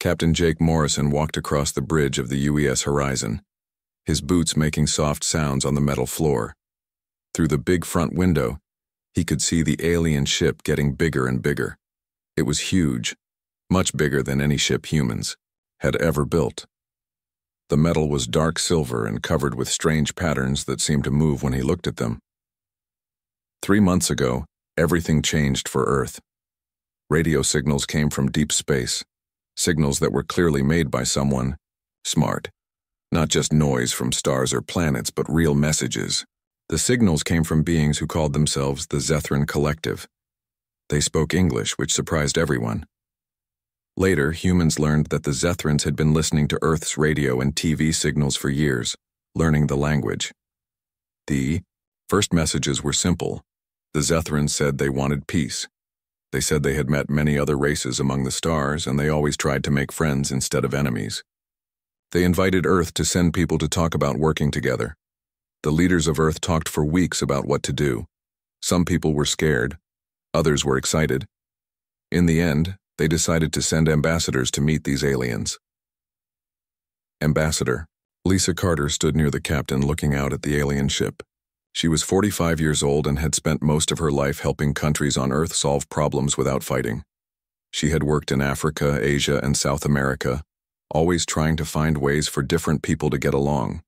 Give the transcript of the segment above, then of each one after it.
Captain Jake Morrison walked across the bridge of the UES Horizon, his boots making soft sounds on the metal floor. Through the big front window, he could see the alien ship getting bigger and bigger. It was huge, much bigger than any ship humans had ever built. The metal was dark silver and covered with strange patterns that seemed to move when he looked at them. 3 months ago, everything changed for Earth. Radio signals came from deep space, signals that were clearly made by someone smart. Not just noise from stars or planets, but real messages. The signals came from beings who called themselves the Zethran Collective. They spoke English, which surprised everyone. Later, humans learned that the Zethrans had been listening to Earth's radio and TV signals for years, learning the language. The first messages were simple. The Zethrans said they wanted peace. They said they had met many other races among the stars, and they always tried to make friends instead of enemies. They invited Earth to send people to talk about working together. The leaders of Earth talked for weeks about what to do. Some people were scared. Others were excited. In the end, they decided to send ambassadors to meet these aliens. Ambassador. Lisa Carter stood near the captain looking out at the alien ship. She was 45 years old and had spent most of her life helping countries on Earth solve problems without fighting. She had worked in Africa, Asia, and South America, always trying to find ways for different people to get along.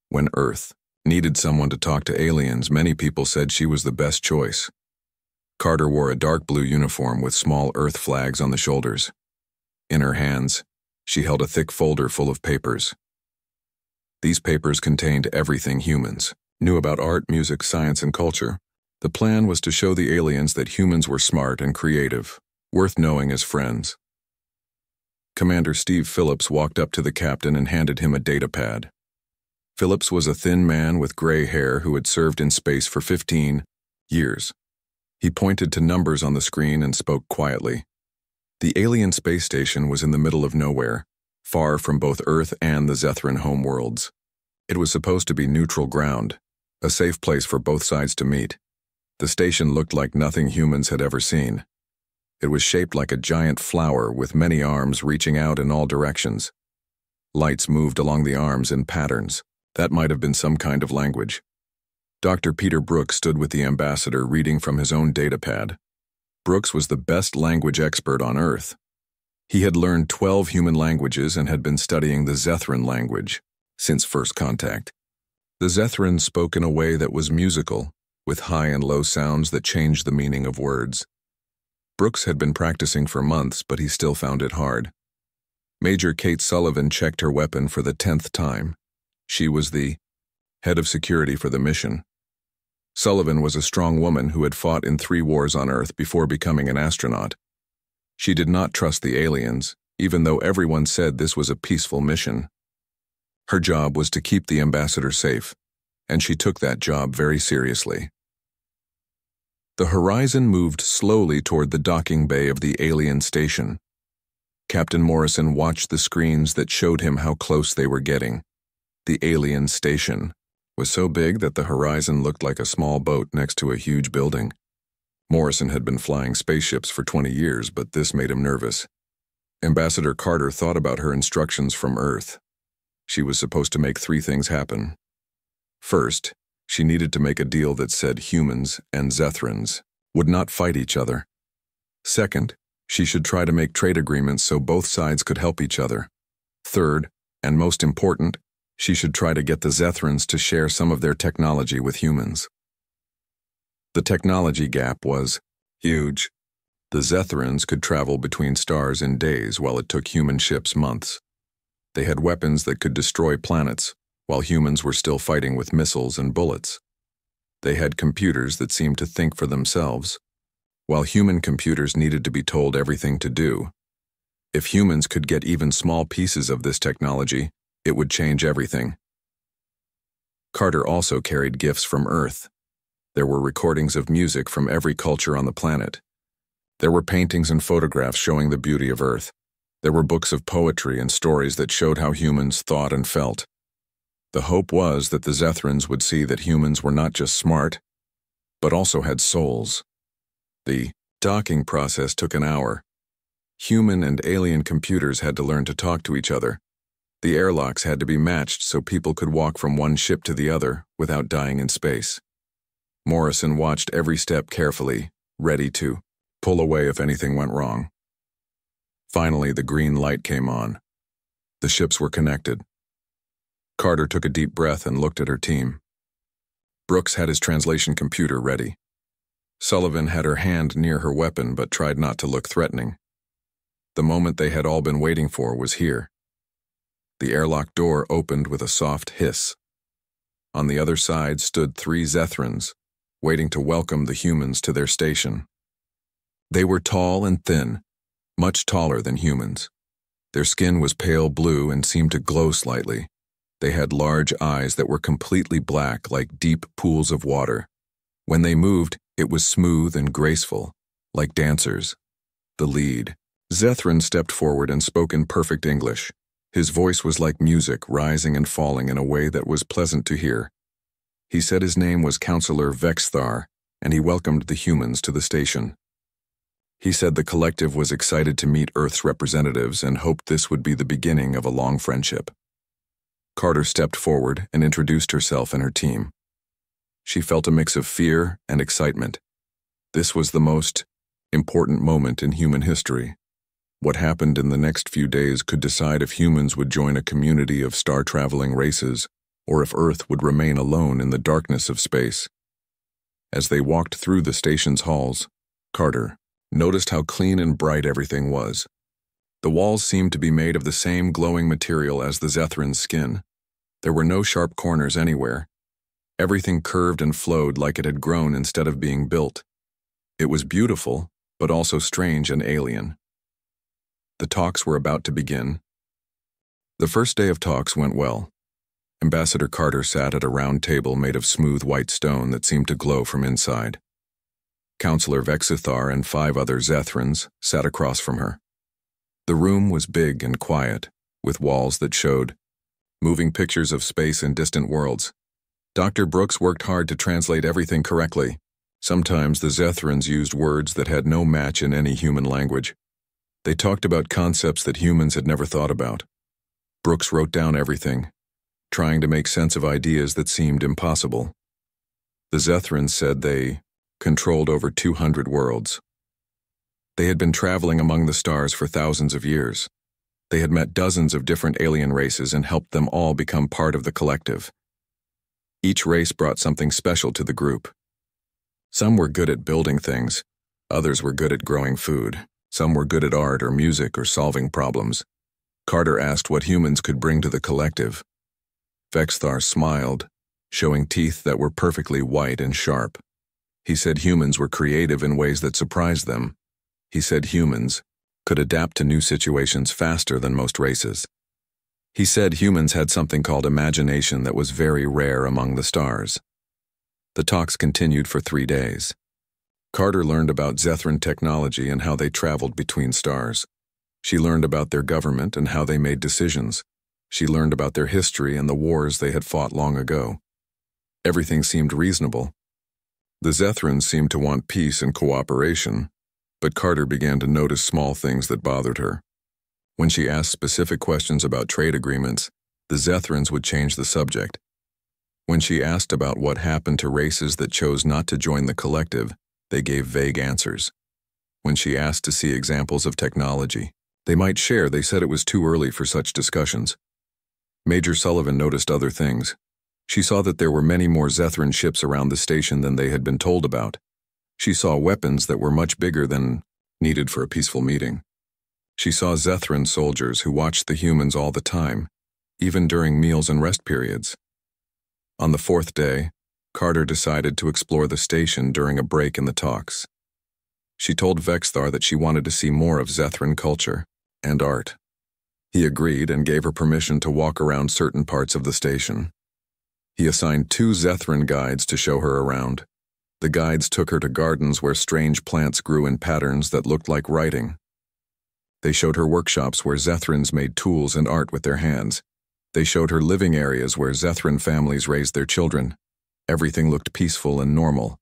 When Earth needed someone to talk to aliens, many people said she was the best choice. Carter wore a dark blue uniform with small Earth flags on the shoulders. In her hands, she held a thick folder full of papers. These papers contained everything humans knew about art, music, science, and culture. The plan was to show the aliens that humans were smart and creative, worth knowing as friends. Commander Steve Phillips walked up to the captain and handed him a data pad. Phillips was a thin man with gray hair who had served in space for 15 years. He pointed to numbers on the screen and spoke quietly. The alien space station was in the middle of nowhere, far from both Earth and the Zethran homeworlds. It was supposed to be neutral ground, a safe place for both sides to meet. The station looked like nothing humans had ever seen. It was shaped like a giant flower with many arms reaching out in all directions. Lights moved along the arms in patterns. That might have been some kind of language. Dr. Peter Brooks stood with the ambassador reading from his own datapad. Brooks was the best language expert on Earth. He had learned 12 human languages and had been studying the Zethran language since first contact. The Zethrans spoke in a way that was musical, with high and low sounds that changed the meaning of words. Brooks had been practicing for months, but he still found it hard. Major Kate Sullivan checked her weapon for the 10th time. She was the head of security for the mission. Sullivan was a strong woman who had fought in 3 wars on Earth before becoming an astronaut. She did not trust the aliens, even though everyone said this was a peaceful mission. Her job was to keep the ambassador safe, and she took that job very seriously. The horizon moved slowly toward the docking bay of the alien station. Captain Morrison watched the screens that showed him how close they were getting. The alien station was so big that the horizon looked like a small boat next to a huge building. Morrison had been flying spaceships for 20 years, but this made him nervous. Ambassador Carter thought about her instructions from Earth. She was supposed to make 3 things happen. First, she needed to make a deal that said humans and Zethrans would not fight each other. Second, she should try to make trade agreements so both sides could help each other. Third, and most important, she should try to get the Zethrans to share some of their technology with humans. The technology gap was huge. The Zethrans could travel between stars in days while it took human ships months. They had weapons that could destroy planets, while humans were still fighting with missiles and bullets. They had computers that seemed to think for themselves, while human computers needed to be told everything to do. If humans could get even small pieces of this technology, it would change everything. Carter also carried gifts from Earth. There were recordings of music from every culture on the planet. There were paintings and photographs showing the beauty of Earth. There were books of poetry and stories that showed how humans thought and felt. The hope was that the Zethrans would see that humans were not just smart, but also had souls. The docking process took an hour. Human and alien computers had to learn to talk to each other. The airlocks had to be matched so people could walk from one ship to the other without dying in space. Morrison watched every step carefully, ready to pull away if anything went wrong. Finally, the green light came on. The ships were connected. Carter took a deep breath and looked at her team. Brooks had his translation computer ready. Sullivan had her hand near her weapon but tried not to look threatening. The moment they had all been waiting for was here. The airlock door opened with a soft hiss. On the other side stood 3 Zethrans, waiting to welcome the humans to their station. They were tall and thin, much taller than humans. Their skin was pale blue and seemed to glow slightly. They had large eyes that were completely black like deep pools of water. When they moved, it was smooth and graceful, like dancers. The lead, Zethran, stepped forward and spoke in perfect English. His voice was like music, rising and falling in a way that was pleasant to hear. He said his name was Counselor Vexthar, and he welcomed the humans to the station. He said the collective was excited to meet Earth's representatives and hoped this would be the beginning of a long friendship. Carter stepped forward and introduced herself and her team. She felt a mix of fear and excitement. This was the most important moment in human history. What happened in the next few days could decide if humans would join a community of star-traveling races or if Earth would remain alone in the darkness of space. As they walked through the station's halls, Carter noticed how clean and bright everything was. The walls seemed to be made of the same glowing material as the Zethran's skin. There were no sharp corners anywhere. Everything curved and flowed like it had grown instead of being built. It was beautiful, but also strange and alien. The talks were about to begin. The first day of talks went well. Ambassador Carter sat at a round table made of smooth white stone that seemed to glow from inside. Counselor Vexithar and 5 other Zethrans sat across from her. The room was big and quiet, with walls that showed moving pictures of space and distant worlds. Dr. Brooks worked hard to translate everything correctly. Sometimes the Zethrans used words that had no match in any human language. They talked about concepts that humans had never thought about. Brooks wrote down everything, trying to make sense of ideas that seemed impossible. The Zethrans said they controlled over 200 worlds. They had been traveling among the stars for thousands of years. They had met dozens of different alien races and helped them all become part of the collective. Each race brought something special to the group. Some were good at building things, others were good at growing food, some were good at art or music or solving problems. Carter asked what humans could bring to the collective. Vexthar smiled, showing teeth that were perfectly white and sharp. He said humans were creative in ways that surprised them. He said humans could adapt to new situations faster than most races. He said humans had something called imagination that was very rare among the stars. The talks continued for 3 days. Carter learned about Zethran technology and how they traveled between stars. She learned about their government and how they made decisions. She learned about their history and the wars they had fought long ago. Everything seemed reasonable. The Zethrans seemed to want peace and cooperation, but Carter began to notice small things that bothered her. When she asked specific questions about trade agreements, the Zethrans would change the subject. When she asked about what happened to races that chose not to join the collective, they gave vague answers. When she asked to see examples of technology they might share, they said it was too early for such discussions. Major Sullivan noticed other things. She saw that there were many more Zethran ships around the station than they had been told about. She saw weapons that were much bigger than needed for a peaceful meeting. She saw Zethran soldiers who watched the humans all the time, even during meals and rest periods. On the 4th day, Carter decided to explore the station during a break in the talks. She told Vexthar that she wanted to see more of Zethran culture and art. He agreed and gave her permission to walk around certain parts of the station. He assigned 2 Zethran guides to show her around. The guides took her to gardens where strange plants grew in patterns that looked like writing. They showed her workshops where Zethrans made tools and art with their hands. They showed her living areas where Zethran families raised their children. Everything looked peaceful and normal,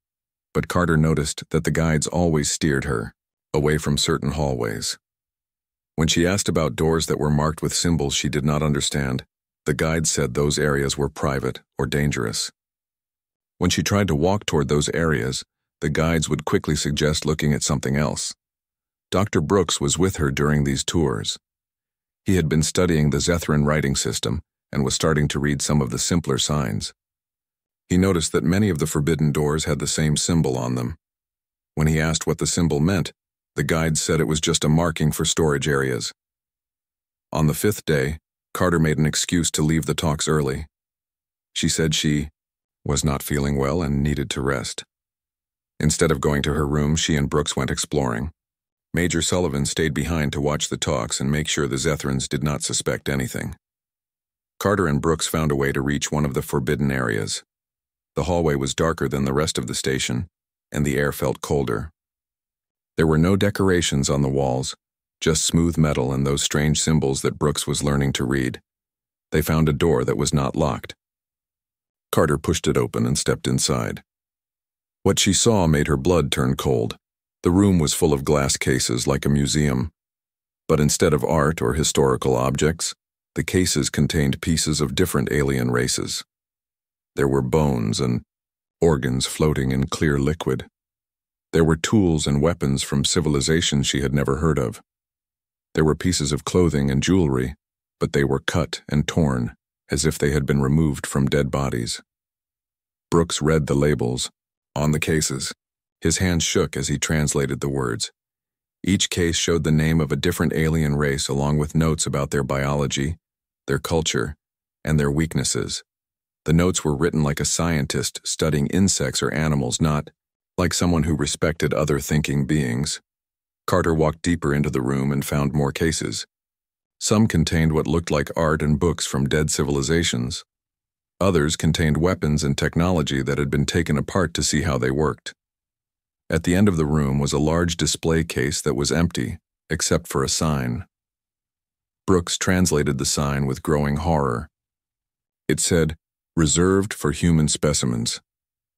but Carter noticed that the guides always steered her away from certain hallways. When she asked about doors that were marked with symbols she did not understand, the guide said those areas were private or dangerous. When she tried to walk toward those areas, the guides would quickly suggest looking at something else. Dr. Brooks was with her during these tours. He had been studying the Zethran writing system and was starting to read some of the simpler signs. He noticed that many of the forbidden doors had the same symbol on them. When he asked what the symbol meant, the guide said it was just a marking for storage areas. On the 5th day, Carter made an excuse to leave the talks early. She said she was not feeling well and needed to rest. Instead of going to her room, she and Brooks went exploring. Major Sullivan stayed behind to watch the talks and make sure the Zethrans did not suspect anything. Carter and Brooks found a way to reach one of the forbidden areas. The hallway was darker than the rest of the station, and the air felt colder. There were no decorations on the walls, just smooth metal and those strange symbols that Brooks was learning to read. They found a door that was not locked. Carter pushed it open and stepped inside. What she saw made her blood turn cold. The room was full of glass cases like a museum. But instead of art or historical objects, the cases contained pieces of different alien races. There were bones and organs floating in clear liquid. There were tools and weapons from civilizations she had never heard of. There were pieces of clothing and jewelry, but they were cut and torn, as if they had been removed from dead bodies. Brooks read the labels on the cases. His hands shook as he translated the words. Each case showed the name of a different alien race along with notes about their biology, their culture, and their weaknesses. The notes were written like a scientist studying insects or animals, not like someone who respected other thinking beings. Carter walked deeper into the room and found more cases. Some contained what looked like art and books from dead civilizations. Others contained weapons and technology that had been taken apart to see how they worked. At the end of the room was a large display case that was empty, except for a sign. Brooks translated the sign with growing horror. It said, "Reserved for human specimens."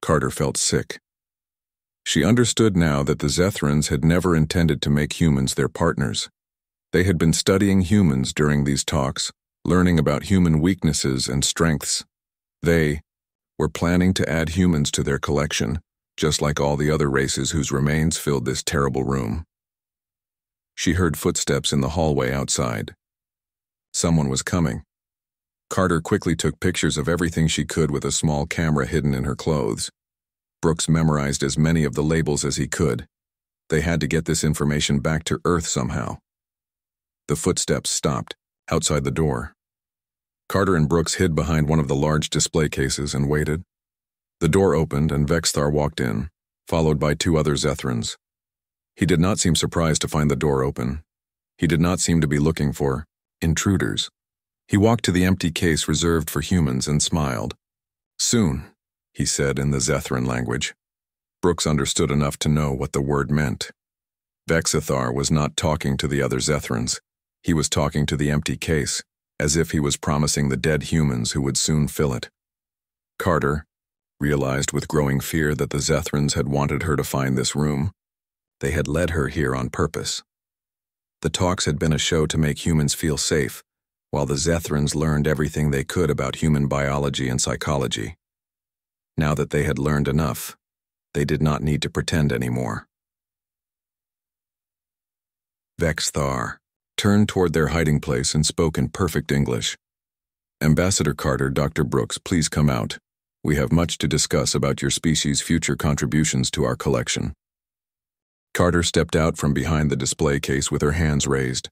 Carter felt sick. She understood now that the Zethrans had never intended to make humans their partners. They had been studying humans during these talks, learning about human weaknesses and strengths. They were planning to add humans to their collection, just like all the other races whose remains filled this terrible room. She heard footsteps in the hallway outside. Someone was coming. Carter quickly took pictures of everything she could with a small camera hidden in her clothes. Brooks memorized as many of the labels as he could. They had to get this information back to Earth somehow. The footsteps stopped, outside the door. Carter and Brooks hid behind one of the large display cases and waited. The door opened and Vexthar walked in, followed by 2 other Zethrans. He did not seem surprised to find the door open. He did not seem to be looking for intruders. He walked to the empty case reserved for humans and smiled. "Soon," he said in the Zethran language. Brooks understood enough to know what the word meant. Vexthar was not talking to the other Zethrans. He was talking to the empty case, as if he was promising the dead humans who would soon fill it. Carter realized with growing fear that the Zethrans had wanted her to find this room. They had led her here on purpose. The talks had been a show to make humans feel safe, while the Zethrans learned everything they could about human biology and psychology. Now that they had learned enough, they did not need to pretend anymore. Vexthar turned toward their hiding place and spoke in perfect English. "Ambassador Carter, Dr. Brooks, please come out. We have much to discuss about your species' future contributions to our collection." Carter stepped out from behind the display case with her hands raised.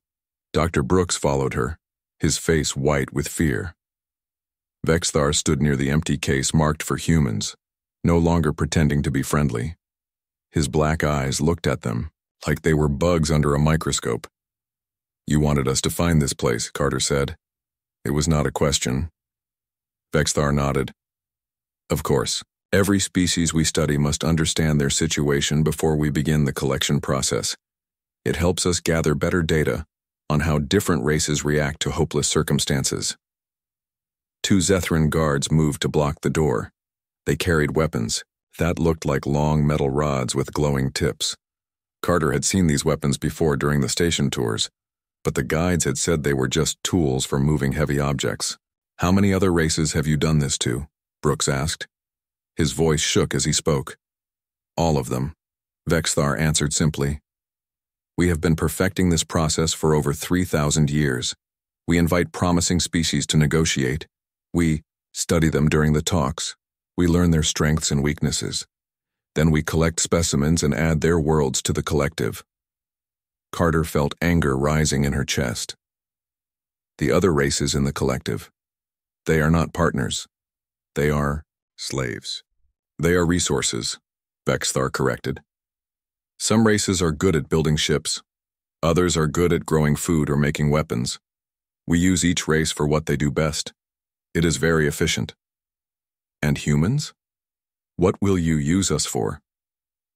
Dr. Brooks followed her, his face white with fear. Vexthar stood near the empty case marked for humans, no longer pretending to be friendly. His black eyes looked at them like they were bugs under a microscope. "You wanted us to find this place," Carter said. It was not a question. Vexthar nodded. "Of course, every species we study must understand their situation before we begin the collection process. It helps us gather better data on how different races react to hopeless circumstances." 2 Zethran guards moved to block the door. They carried weapons that looked like long metal rods with glowing tips. Carter had seen these weapons before during the station tours, but the guides had said they were just tools for moving heavy objects. How many other races have you done this to? Brooks asked. His voice shook as he spoke. All of them, Vexthar answered simply. We have been perfecting this process for over 3,000 years. We invite promising species to negotiate. We study them during the talks. We learn their strengths and weaknesses. Then we collect specimens and add their worlds to the collective. Carter felt anger rising in her chest. The other races in the collective, they are not partners. They are slaves. They are resources, Vexthar corrected. Some races are good at building ships. Others are good at growing food or making weapons. We use each race for what they do best. It is very efficient. And humans? What will you use us for?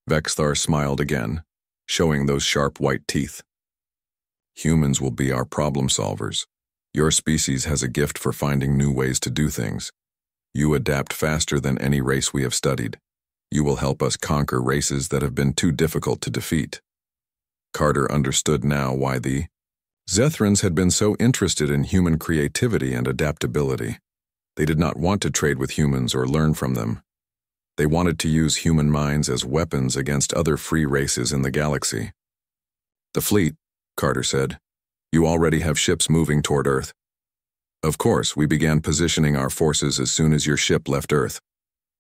Vexthar smiled again, showing those sharp white teeth. Humans will be our problem solvers. Your species has a gift for finding new ways to do things. You adapt faster than any race we have studied. You will help us conquer races that have been too difficult to defeat. Carter understood now why the Zethrans had been so interested in human creativity and adaptability. They did not want to trade with humans or learn from them. They wanted to use human minds as weapons against other free races in the galaxy. The fleet, Carter said. You already have ships moving toward Earth. Of course, we began positioning our forces as soon as your ship left Earth.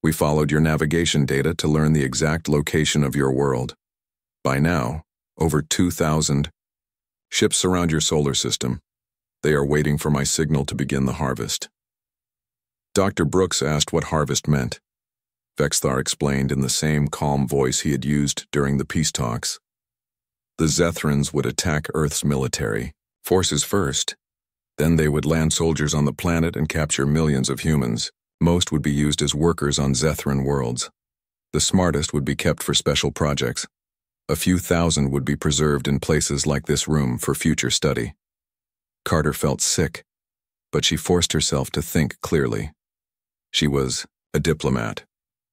We followed your navigation data to learn the exact location of your world. By now, over 2,000 ships surround your solar system. They are waiting for my signal to begin the harvest. Dr. Brooks asked what harvest meant. Vexthar explained in the same calm voice he had used during the peace talks. The Zethrans would attack Earth's military forces first. Then they would land soldiers on the planet and capture millions of humans. Most would be used as workers on Zethran worlds. The smartest would be kept for special projects. A few thousand would be preserved in places like this room for future study. Carter felt sick, but she forced herself to think clearly. She was a diplomat.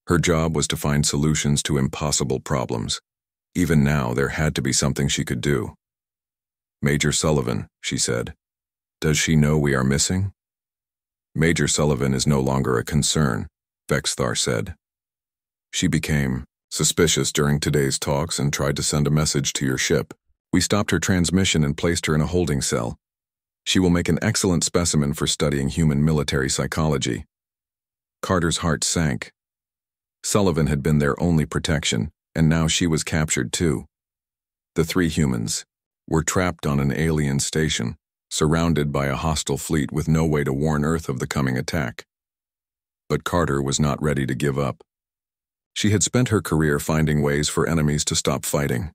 Her job was to find solutions to impossible problems. Even now, there had to be something she could do. Major Sullivan, she said. Does she know we are missing? Major Sullivan is no longer a concern, Vexthar said. She became suspicious during today's talks and tried to send a message to your ship. We stopped her transmission and placed her in a holding cell. She will make an excellent specimen for studying human military psychology. Carter's heart sank. Sullivan had been their only protection, and now she was captured too. The three humans were trapped on an alien station, surrounded by a hostile fleet with no way to warn Earth of the coming attack. But Carter was not ready to give up. She had spent her career finding ways for enemies to stop fighting.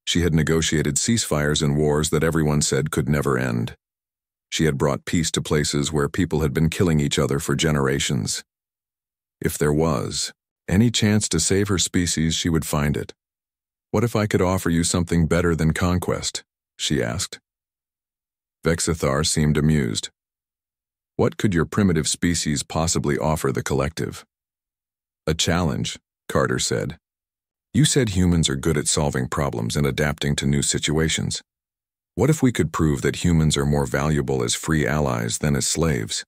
She had negotiated ceasefires in wars that everyone said could never end. She had brought peace to places where people had been killing each other for generations. If there was any chance to save her species, she would find it. What if I could offer you something better than conquest? She asked. Vexthar seemed amused. What could your primitive species possibly offer the collective? A challenge, Carter said. You said humans are good at solving problems and adapting to new situations. What if we could prove that humans are more valuable as free allies than as slaves?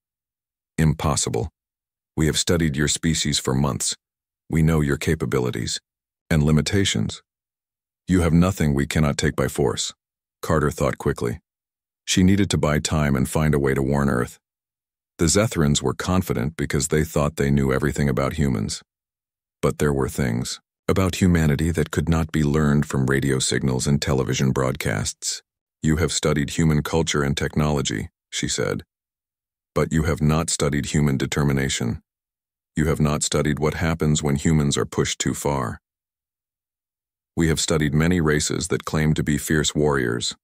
Impossible. We have studied your species for months. We know your capabilities and limitations. You have nothing we cannot take by force. Carter thought quickly. She needed to buy time and find a way to warn Earth. The Zethrans were confident because they thought they knew everything about humans. But there were things about humanity that could not be learned from radio signals and television broadcasts. You have studied human culture and technology, she said. But you have not studied human determination. You have not studied what happens when humans are pushed too far. We have studied many races that claim to be fierce warriors.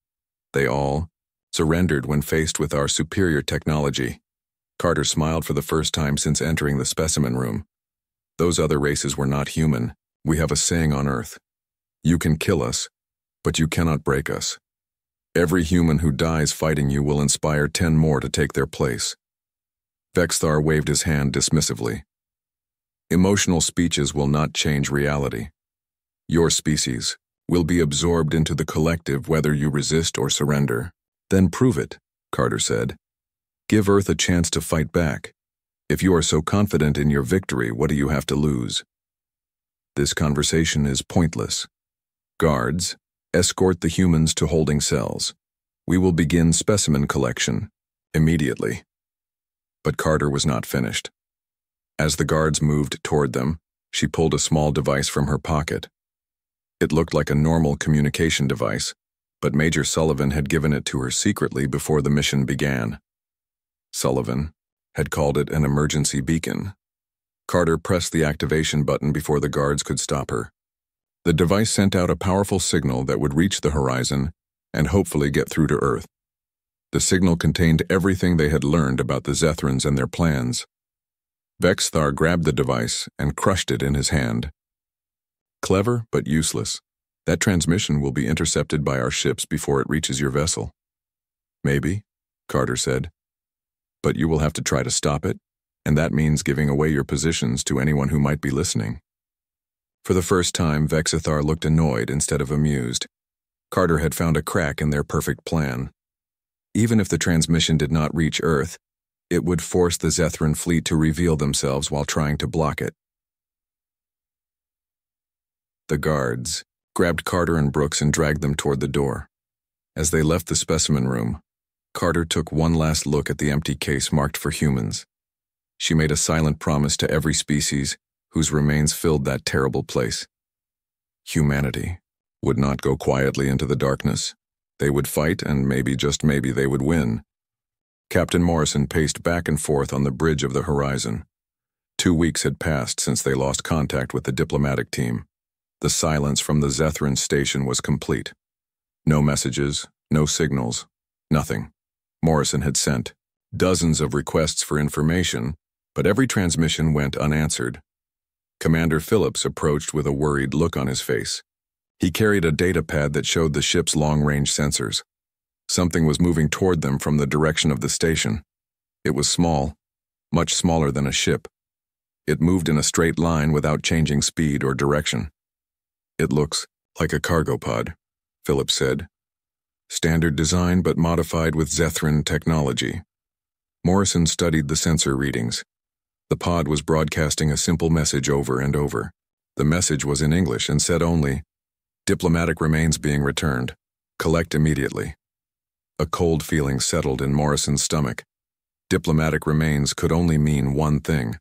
They all surrendered when faced with our superior technology. Carter smiled for the first time since entering the specimen room. Those other races were not human. We have a saying on Earth. You can kill us, but you cannot break us. Every human who dies fighting you will inspire 10 more to take their place. Vexthar waved his hand dismissively. Emotional speeches will not change reality. Your species will be absorbed into the collective whether you resist or surrender. Then prove it, Carter said. Give Earth a chance to fight back. If you are so confident in your victory, what do you have to lose? This conversation is pointless. Guards, escort the humans to holding cells. We will begin specimen collection immediately. But Carter was not finished. As the guards moved toward them, she pulled a small device from her pocket. It looked like a normal communication device, but Major Sullivan had given it to her secretly before the mission began. Sullivan had called it an emergency beacon. Carter pressed the activation button before the guards could stop her. The device sent out a powerful signal that would reach the horizon and hopefully get through to Earth. The signal contained everything they had learned about the Zethrans and their plans. Vexthar grabbed the device and crushed it in his hand. Clever, but useless. That transmission will be intercepted by our ships before it reaches your vessel. Maybe, Carter said. But you will have to try to stop it, and that means giving away your positions to anyone who might be listening. For the first time, Vexithar looked annoyed instead of amused. Carter had found a crack in their perfect plan. Even if the transmission did not reach Earth, it would force the Zethran fleet to reveal themselves while trying to block it. The guards grabbed Carter and Brooks and dragged them toward the door. As they left the specimen room, Carter took one last look at the empty case marked for humans. She made a silent promise to every species whose remains filled that terrible place. Humanity would not go quietly into the darkness. They would fight, and maybe, just maybe, they would win. Captain Morrison paced back and forth on the bridge of the horizon. 2 weeks had passed since they lost contact with the diplomatic team. The silence from the Zethran station was complete. No messages, no signals, nothing. Morrison had sent dozens of requests for information, but every transmission went unanswered. Commander Phillips approached with a worried look on his face. He carried a data pad that showed the ship's long-range sensors. Something was moving toward them from the direction of the station. It was small, much smaller than a ship. It moved in a straight line without changing speed or direction. It looks like a cargo pod, Phillips said. Standard design but modified with Zethran technology. Morrison studied the sensor readings. The pod was broadcasting a simple message over and over. The message was in English and said only, "Diplomatic remains being returned. Collect immediately." A cold feeling settled in Morrison's stomach. Diplomatic remains could only mean one thing.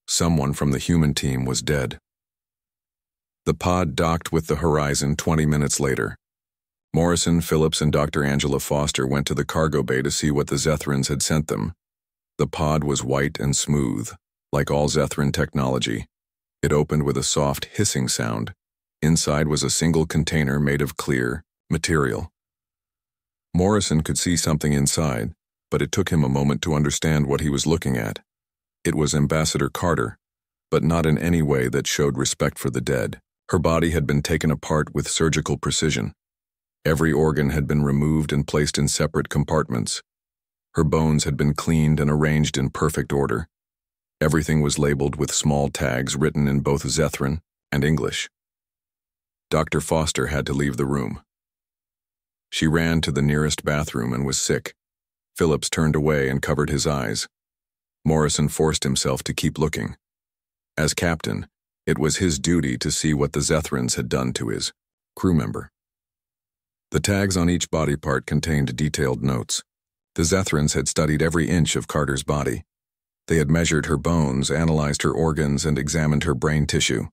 Someone from the human team was dead. The pod docked with the horizon 20 minutes later. Morrison, Phillips, and Dr. Angela Foster went to the cargo bay to see what the Zethrans had sent them. The pod was white and smooth, like all Zethran technology. It opened with a soft hissing sound. Inside was a single container made of clear material. Morrison could see something inside, but it took him a moment to understand what he was looking at. It was Ambassador Carter, but not in any way that showed respect for the dead. Her body had been taken apart with surgical precision. Every organ had been removed and placed in separate compartments. Her bones had been cleaned and arranged in perfect order. Everything was labeled with small tags written in both Zethran and English. Dr. Foster had to leave the room. She ran to the nearest bathroom and was sick. Phillips turned away and covered his eyes. Morrison forced himself to keep looking. As captain, it was his duty to see what the Zethrans had done to his crew member. The tags on each body part contained detailed notes. The Zethrans had studied every inch of Carter's body. They had measured her bones, analyzed her organs, and examined her brain tissue.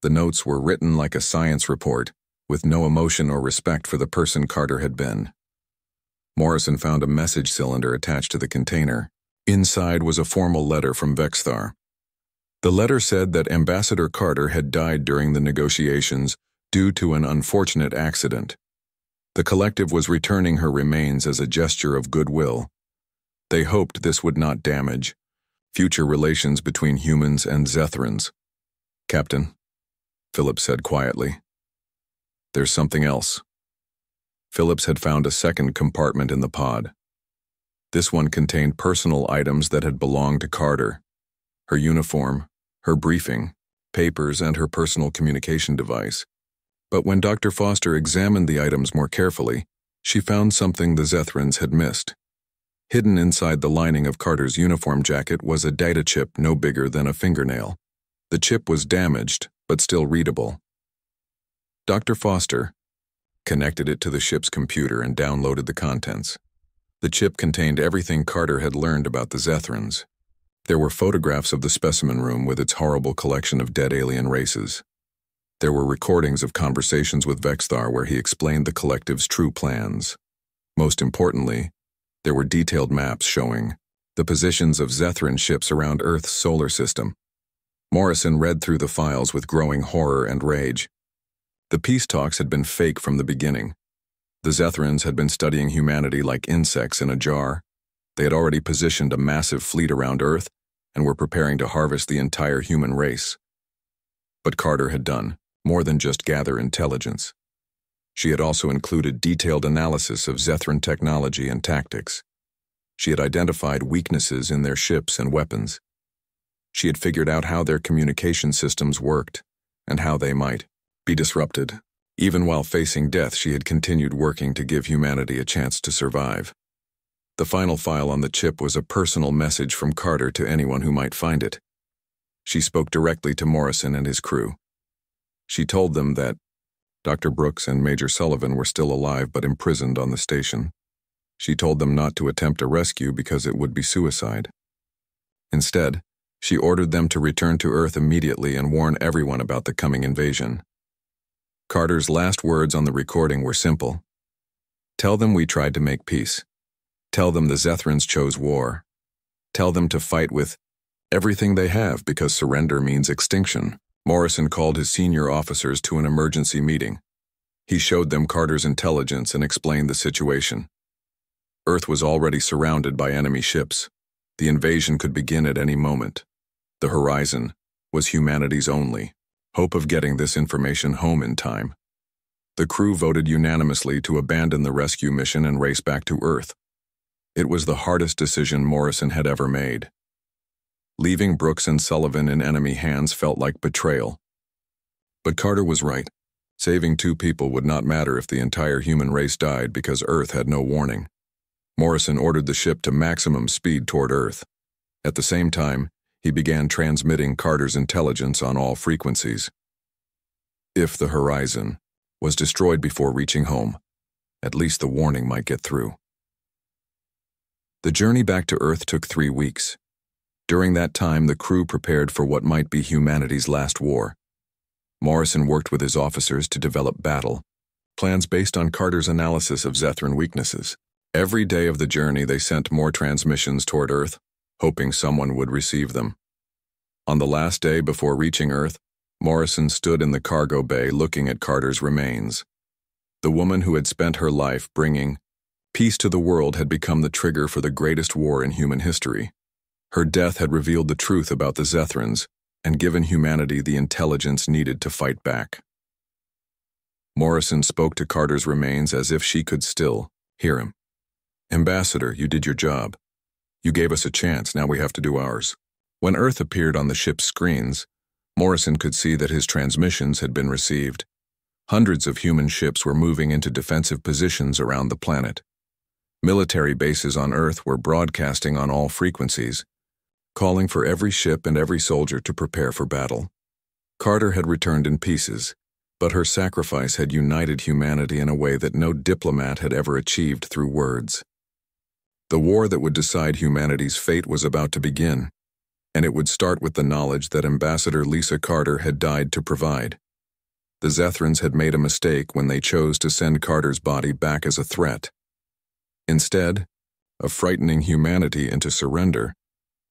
The notes were written like a science report, with no emotion or respect for the person Carter had been. Morrison found a message cylinder attached to the container. Inside was a formal letter from Vexthar. The letter said that Ambassador Carter had died during the negotiations due to an unfortunate accident. The collective was returning her remains as a gesture of goodwill. They hoped this would not damage future relations between humans and Zethrans. "Captain," Phillips said quietly, "there's something else." Phillips had found a second compartment in the pod. This one contained personal items that had belonged to Carter: her uniform, her briefing, papers, and her personal communication device. But when Dr. Foster examined the items more carefully, She found something the Zethrans had missed. Hidden inside the lining of Carter's uniform jacket was a data chip no bigger than a fingernail. The chip was damaged, but still readable. Dr. Foster connected it to the ship's computer and downloaded the contents. The chip contained everything Carter had learned about the Zethrans. There were photographs of the specimen room with its horrible collection of dead alien races. There were recordings of conversations with Vexthar where he explained the collective's true plans. Most importantly, there were detailed maps showing the positions of Zethran ships around Earth's solar system. Morrison read through the files with growing horror and rage. The peace talks had been fake from the beginning. The Zethrans had been studying humanity like insects in a jar. They had already positioned a massive fleet around Earth and were preparing to harvest the entire human race. But Carter had done more than just gather intelligence. She had also included detailed analysis of Zethran technology and tactics. She had identified weaknesses in their ships and weapons. She had figured out how their communication systems worked and how they might be disrupted. Even while facing death, she had continued working to give humanity a chance to survive. The final file on the chip was a personal message from Carter to anyone who might find it. She spoke directly to Morrison and his crew. She told them that Dr. Brooks and Major Sullivan were still alive but imprisoned on the station. She told them not to attempt a rescue because it would be suicide. Instead, she ordered them to return to Earth immediately and warn everyone about the coming invasion. Carter's last words on the recording were simple. Tell them we tried to make peace. Tell them the Zethrans chose war. Tell them to fight with everything they have because surrender means extinction. Morrison called his senior officers to an emergency meeting. He showed them Carter's intelligence and explained the situation. Earth was already surrounded by enemy ships. The invasion could begin at any moment. The horizon was humanity's only hope of getting this information home in time. The crew voted unanimously to abandon the rescue mission and race back to Earth. It was the hardest decision Morrison had ever made. Leaving Brooks and Sullivan in enemy hands felt like betrayal. But Carter was right. Saving 2 people would not matter if the entire human race died because Earth had no warning. Morrison ordered the ship to maximum speed toward Earth. At the same time, he began transmitting Carter's intelligence on all frequencies. If the horizon was destroyed before reaching home, at least the warning might get through. The journey back to Earth took 3 weeks. During that time, the crew prepared for what might be humanity's last war. Morrison worked with his officers to develop battle plans based on Carter's analysis of Zethran weaknesses. Every day of the journey, they sent more transmissions toward Earth, hoping someone would receive them. On the last day before reaching Earth, Morrison stood in the cargo bay looking at Carter's remains. The woman who had spent her life bringing peace to the world had become the trigger for the greatest war in human history. Her death had revealed the truth about the Zethrans and given humanity the intelligence needed to fight back. Morrison spoke to Carter's remains as if she could still hear him. "Ambassador, you did your job. You gave us a chance, now we have to do ours." When Earth appeared on the ship's screens, Morrison could see that his transmissions had been received. Hundreds of human ships were moving into defensive positions around the planet. Military bases on Earth were broadcasting on all frequencies, calling for every ship and every soldier to prepare for battle. Carter had returned in pieces, but her sacrifice had united humanity in a way that no diplomat had ever achieved through words. The war that would decide humanity's fate was about to begin, and it would start with the knowledge that Ambassador Lisa Carter had died to provide. The Zethrans had made a mistake when they chose to send Carter's body back as a threat. Instead of frightening humanity into surrender,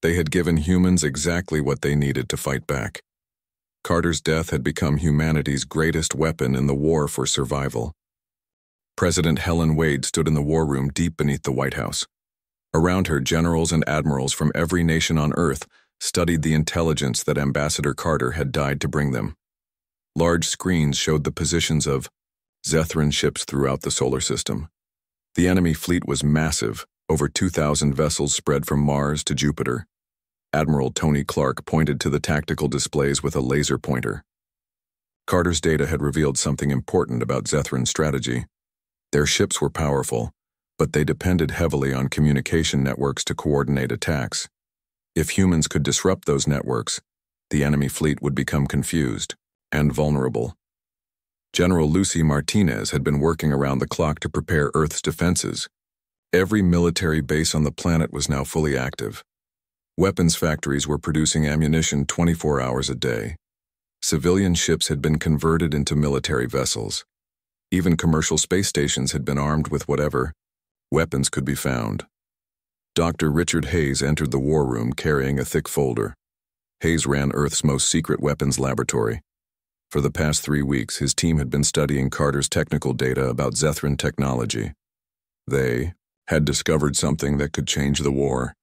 they had given humans exactly what they needed to fight back. Carter's death had become humanity's greatest weapon in the war for survival. President Helen Wade stood in the war room deep beneath the White House. Around her, generals and admirals from every nation on Earth studied the intelligence that Ambassador Carter had died to bring them. Large screens showed the positions of Zethran ships throughout the solar system. The enemy fleet was massive, over 2,000 vessels spread from Mars to Jupiter. Admiral Tony Clark pointed to the tactical displays with a laser pointer. Carter's data had revealed something important about Zethran strategy. Their ships were powerful, but they depended heavily on communication networks to coordinate attacks. If humans could disrupt those networks, the enemy fleet would become confused and vulnerable. General Lucy Martinez had been working around the clock to prepare Earth's defenses. Every military base on the planet was now fully active. Weapons factories were producing ammunition 24 hours a day. Civilian ships had been converted into military vessels. Even commercial space stations had been armed with whatever weapons could be found. Dr. Richard Hayes entered the war room carrying a thick folder. Hayes ran Earth's most secret weapons laboratory. For the past 3 weeks, his team had been studying Carter's technical data about Zethran technology. They had discovered something that could change the war.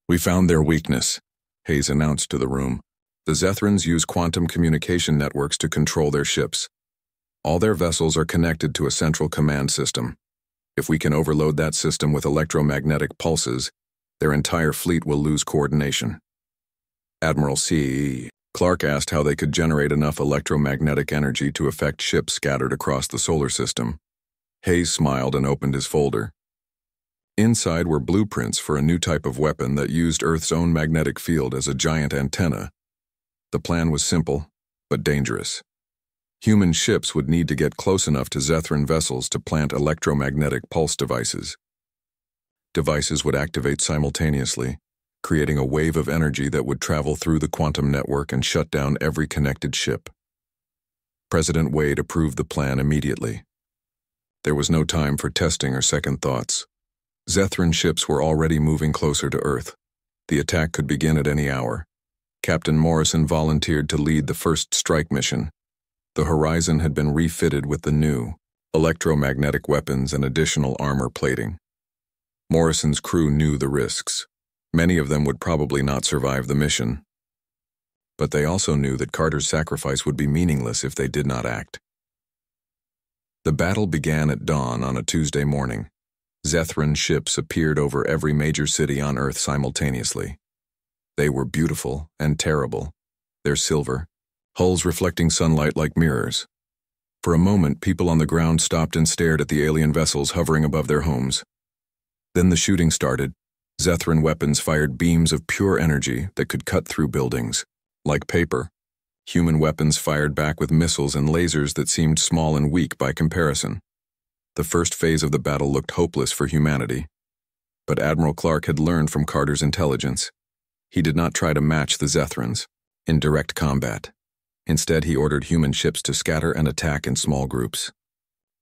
"We found their weakness," Hayes announced to the room. "The Zethrans use quantum communication networks to control their ships. All their vessels are connected to a central command system. If we can overload that system with electromagnetic pulses, their entire fleet will lose coordination." Admiral C. Clark asked how they could generate enough electromagnetic energy to affect ships scattered across the solar system. Hayes smiled and opened his folder. Inside were blueprints for a new type of weapon that used Earth's own magnetic field as a giant antenna. The plan was simple, but dangerous. Human ships would need to get close enough to Zethran vessels to plant electromagnetic pulse devices. Devices would activate simultaneously, creating a wave of energy that would travel through the quantum network and shut down every connected ship. President Wade approved the plan immediately. There was no time for testing or second thoughts. Zethran ships were already moving closer to Earth. The attack could begin at any hour. Captain Morrison volunteered to lead the first strike mission. The Horizon had been refitted with the new electromagnetic weapons and additional armor plating. Morrison's crew knew the risks. Many of them would probably not survive the mission. But they also knew that Carter's sacrifice would be meaningless if they did not act. The battle began at dawn on a Tuesday morning. Zethran ships appeared over every major city on Earth simultaneously. They were beautiful and terrible, their silver, hulls reflecting sunlight like mirrors. For a moment, people on the ground stopped and stared at the alien vessels hovering above their homes. Then the shooting started. Zethran weapons fired beams of pure energy that could cut through buildings. Like paper, human weapons fired back with missiles and lasers that seemed small and weak by comparison. The first phase of the battle looked hopeless for humanity. But Admiral Clark had learned from Carter's intelligence. He did not try to match the Zethrans in direct combat. Instead, he ordered human ships to scatter and attack in small groups.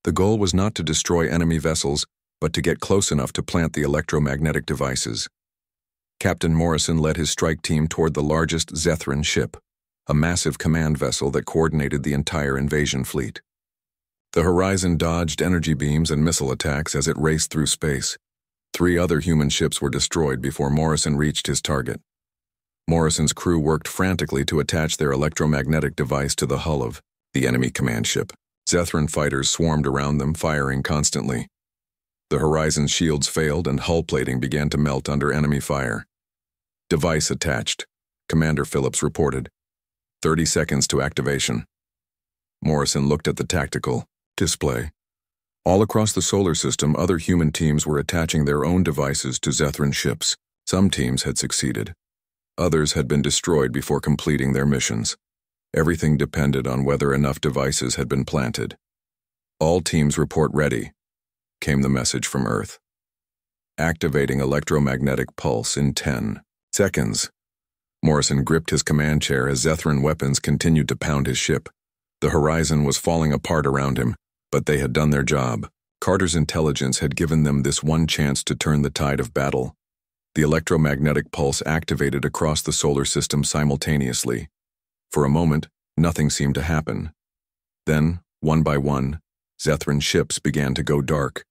The goal was not to destroy enemy vessels, but to get close enough to plant the electromagnetic devices. Captain Morrison led his strike team toward the largest Zethran ship, a massive command vessel that coordinated the entire invasion fleet. The Horizon dodged energy beams and missile attacks as it raced through space. 3 other human ships were destroyed before Morrison reached his target. Morrison's crew worked frantically to attach their electromagnetic device to the hull of the enemy command ship. Zethran fighters swarmed around them, firing constantly. The Horizon's shields failed and hull plating began to melt under enemy fire. "Device attached," Commander Phillips reported. 30 seconds to activation. Morrison looked at the tactical display. All across the solar system, other human teams were attaching their own devices to Zethran ships. Some teams had succeeded. Others had been destroyed before completing their missions. Everything depended on whether enough devices had been planted. "All teams report ready," came the message from Earth. "Activating electromagnetic pulse in 10 seconds. Morrison gripped his command chair as Zethran weapons continued to pound his ship. The Horizon was falling apart around him, but they had done their job. Carter's intelligence had given them this one chance to turn the tide of battle. The electromagnetic pulse activated across the solar system simultaneously. For a moment, nothing seemed to happen. Then, one by one, Zethran ships began to go dark.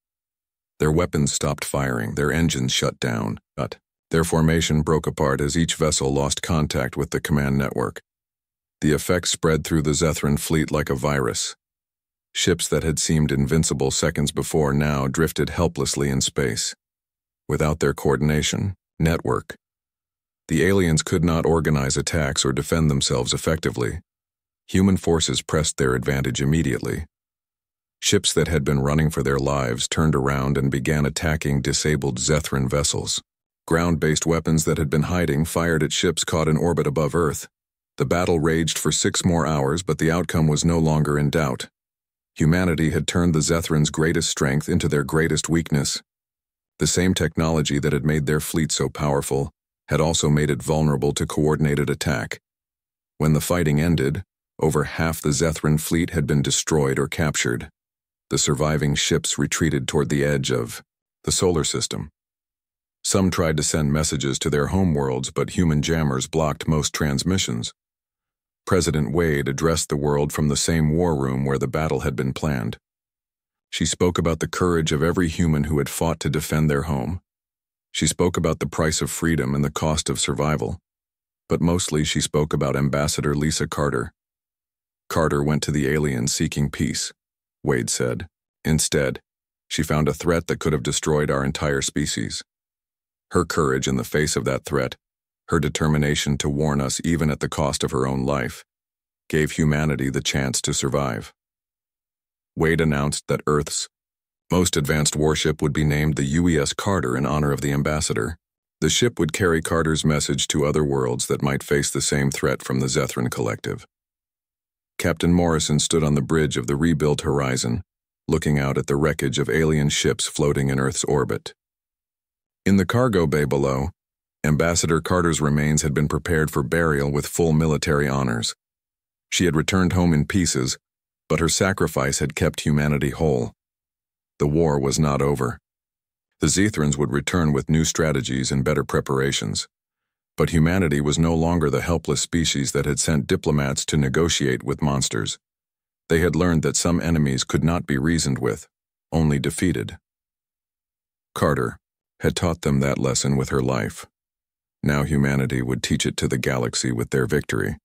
Their weapons stopped firing, their engines shut down, but their formation broke apart as each vessel lost contact with the command network. The effect spread through the Zethran fleet like a virus. Ships that had seemed invincible seconds before now drifted helplessly in space. Without their coordination, network, the aliens could not organize attacks or defend themselves effectively. Human forces pressed their advantage immediately. Ships that had been running for their lives turned around and began attacking disabled Zethran vessels. Ground-based weapons that had been hiding fired at ships caught in orbit above Earth. The battle raged for 6 more hours, but the outcome was no longer in doubt. Humanity had turned the Zethrans' greatest strength into their greatest weakness. The same technology that had made their fleet so powerful had also made it vulnerable to coordinated attack. When the fighting ended, over half the Zethran fleet had been destroyed or captured. The surviving ships retreated toward the edge of the solar system. Some tried to send messages to their homeworlds, but human jammers blocked most transmissions. President Wade addressed the world from the same war room where the battle had been planned. She spoke about the courage of every human who had fought to defend their home. She spoke about the price of freedom and the cost of survival. But mostly she spoke about Ambassador Lisa Carter. Carter went to the aliens seeking peace, Wade said. Instead, she found a threat that could have destroyed our entire species. Her courage in the face of that threat, her determination to warn us even at the cost of her own life, gave humanity the chance to survive. Wade announced that Earth's most advanced warship would be named the UES Carter in honor of the ambassador. The ship would carry Carter's message to other worlds that might face the same threat from the Zethran Collective. Captain Morrison stood on the bridge of the rebuilt horizon, looking out at the wreckage of alien ships floating in Earth's orbit. In the cargo bay below, Ambassador Carter's remains had been prepared for burial with full military honors. She had returned home in pieces, but her sacrifice had kept humanity whole. The war was not over. The Zethrans would return with new strategies and better preparations. But humanity was no longer the helpless species that had sent diplomats to negotiate with monsters. They had learned that some enemies could not be reasoned with, only defeated. Carter had taught them that lesson with her life. Now humanity would teach it to the galaxy with their victory.